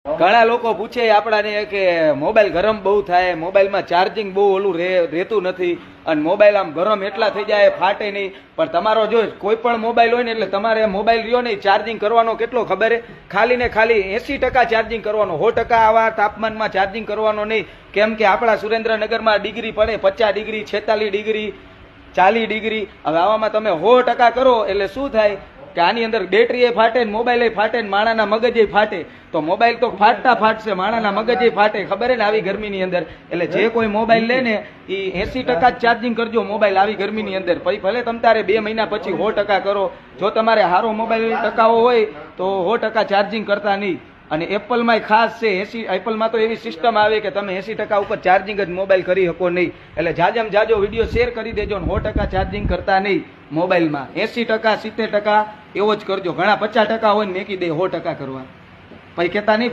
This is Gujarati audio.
ઘણા લોકો પૂછે આપણાને કે મોબાઈલ ગરમ બહુ થાય, મોબાઈલમાં ચાર્જિંગ બહુ ઓલું રહેતું નથી અને મોબાઈલ આમ ગરમ એટલા થઈ જાય ફાટે નહીં. પણ તમારો જો કોઈ પણ મોબાઈલ હોય ને એટલે તમારે મોબાઈલ રહ્યો નહીં ચાર્જિંગ કરવાનો કેટલો ખબર છે? ખાલી ને ખાલી 80% ચાર્જિંગ કરવાનો, 100% આવા તાપમાનમાં ચાર્જિંગ કરવાનો નહીં. કેમ કે આપણા સુરેન્દ્રનગરમાં ડિગ્રી પડે 50 ડિગ્રી, 46 ડિગ્રી, 40 ડિગ્રી. હવે આવામાં તમે 100% કરો એટલે શું થાય કે આની અંદર બેટરી ફાટે ને મોબાઈલ ફાટે ને માણાના મગજે ફાટે. તો મોબાઈલ તો ફાટતા ફાટશે, માણાના મગજે ફાટે, ખબર છે ને આવી ગરમીની અંદર. એટલે જે કોઈ મોબાઈલ લે ને એ 80% જ ચાર્જિંગ કરજો મોબાઈલ આવી ગરમીની અંદર. પછી ભલે તમ તારે 2 મહિના પછી 100% કરો. જો તમારે સારો મોબાઈલ ટકાવો હોય તો 100% ચાર્જિંગ કરતા નહીં. અને એપલમાં ખાસ છે, એપલમાં તો એવી સિસ્ટમ આવે કે તમે 80% ઉપર ચાર્જિંગ જ મોબાઈલ કરી શકો નહીં. એટલે જાજમ જાજો વિડીયો શેર કરી દેજો ને 100% ચાર્જિંગ કરતા નહીં મોબાઈલમાં. 80% 70% એવો જ કરજો. ઘણા 50% હોય ને મેકી દે 100% કરવા, પછી કહેતા નહીં.